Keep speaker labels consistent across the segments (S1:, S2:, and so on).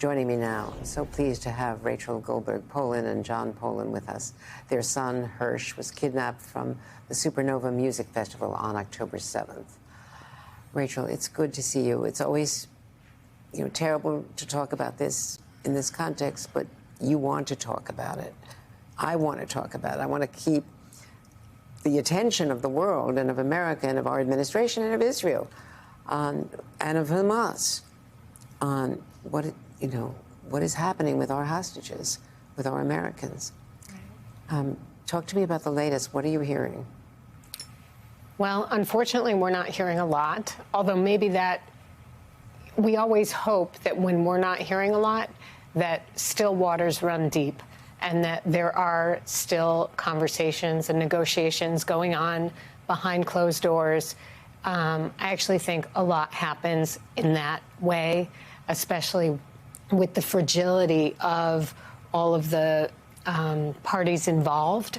S1: Joining me now, so pleased to have Rachel Goldberg Polin and John Polin with us. Their son, Hersh, was kidnapped from the Supernova Music Festival on October 7th. Rachel, it's good to see you. It's always, terrible to talk about this in this context, but you want to talk about it. I want to talk about it. I want to keep the attention of the world and of America and of our administration and of Israel and of Hamas on what is happening with our hostages, with our Americans. Talk to me about the latest. What are you hearing?
S2: Well, unfortunately, we're not hearing a lot, although maybe that we always hope that when we're not hearing a lot, that still waters run deep and that there are still conversations and negotiations going on behind closed doors. I actually think a lot happens in that way, especially with the fragility of all of the parties involved.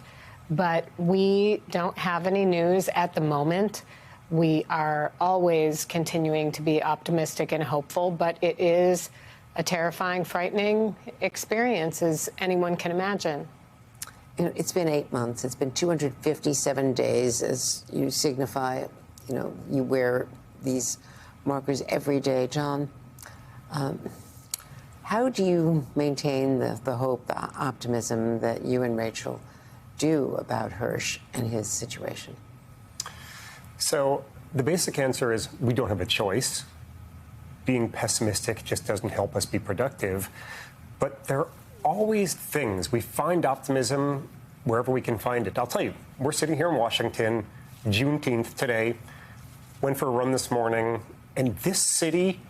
S2: But we don't have any news at the moment. We are always continuing to be optimistic and hopeful, but it is a terrifying, frightening experience, as anyone can imagine.
S1: It's been 8 months. It's been 257 days, as you signify. You wear these markers every day, John. How do you maintain the hope, the optimism that you and Rachel do about Hersh and his situation?
S3: So the basic answer is we don't have a choice. Being pessimistic just doesn't help us be productive. But there are always things. We find optimism wherever we can find it. I'll tell you, we're sitting here in Washington, Juneteenth today, went for a run this morning, and this city,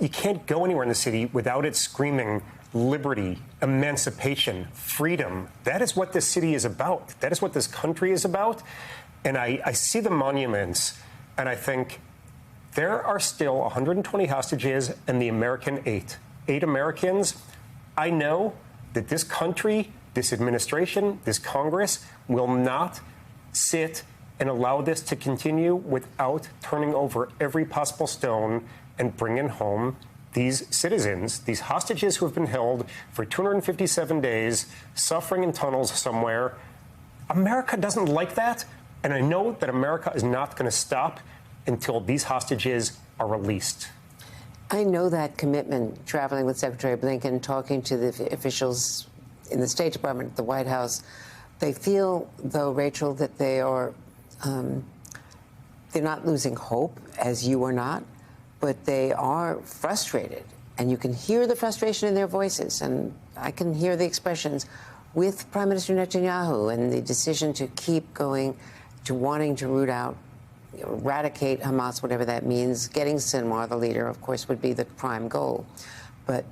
S3: you can't go anywhere in the city without it screaming liberty, emancipation, freedom. That is what this city is about. That is what this country is about. And I see the monuments, and I think there are still 120 hostages and the American 8 Americans. I know that this country, this administration, this Congress will not sit and allow this to continue without turning over every possible stone and bringing home these citizens, these hostages who have been held for 257 days, suffering in tunnels somewhere. America doesn't like that, and I know that America is not going to stop until these hostages are released.
S1: I know that commitment, traveling with Secretary Blinken, talking to the officials in the State Department, the White House. They feel, though, Rachel, that they are, they're not losing hope, as you are not, but they are frustrated. And you can hear the frustration in their voices, and I can hear the expressions with Prime Minister Netanyahu and the decision to keep going, to wanting to root out, eradicate Hamas, whatever that means. Getting Sinwar, the leader, of course, would be the prime goal. But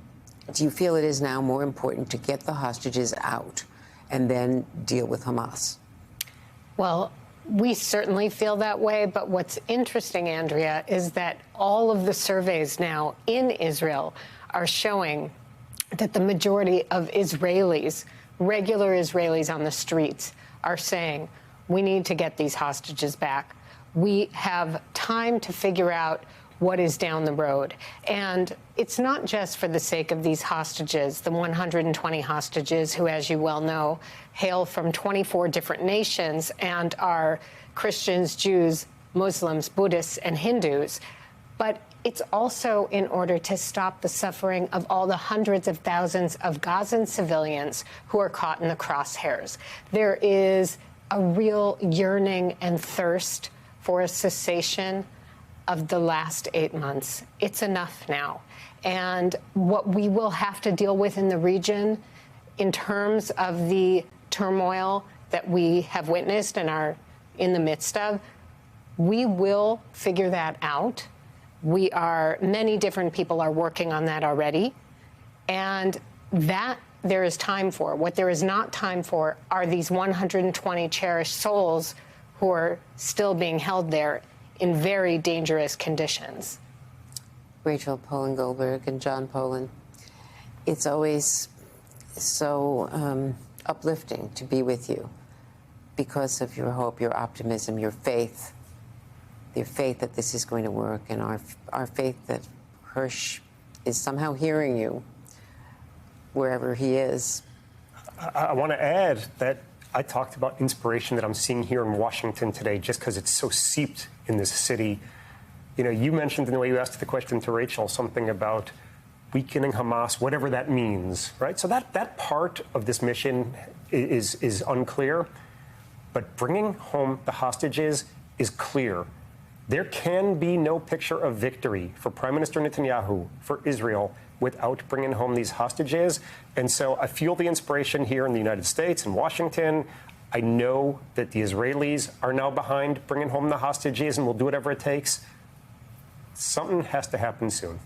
S1: do you feel it is now more important to get the hostages out and then deal with Hamas?
S2: Well, we certainly feel that way. But what's interesting, Andrea, is that all of the surveys now in Israel are showing that the majority of Israelis, regular Israelis on the streets, are saying, we need to get these hostages back. We have time to figure out what is down the road. And it's not just for the sake of these hostages, the 120 hostages who, as you well know, hail from 24 different nations and are Christians, Jews, Muslims, Buddhists, and Hindus. But it's also in order to stop the suffering of all the hundreds of thousands of Gazan civilians who are caught in the crosshairs. There is a real yearning and thirst for a cessation of the last 8 months. It's enough now. And what we will have to deal with in the region in terms of the turmoil that we have witnessed and are in the midst of, we will figure that out. Many different people are working on that already. And that there is time for. What there is not time for are these 120 cherished souls who are still being held there in very dangerous conditions.
S1: Rachel Polin Goldberg and John Polin, it's always so uplifting to be with you because of your hope, your optimism, your faith that this is going to work, and our faith that Hersh is somehow hearing you wherever he is.
S3: I want to add that I talked about inspiration that I'm seeing here in Washington today just because it's so seeped in this city. You know, you mentioned in the way you asked the question to Rachel something about weakening Hamas, whatever that means, right? So that part of this mission is unclear, but bringing home the hostages is clear. There can be no picture of victory for Prime Minister Netanyahu, for Israel, without bringing home these hostages. And so I feel the inspiration here in the United States, in Washington. I know that the Israelis are now behind bringing home the hostages and will do whatever it takes. Something has to happen soon.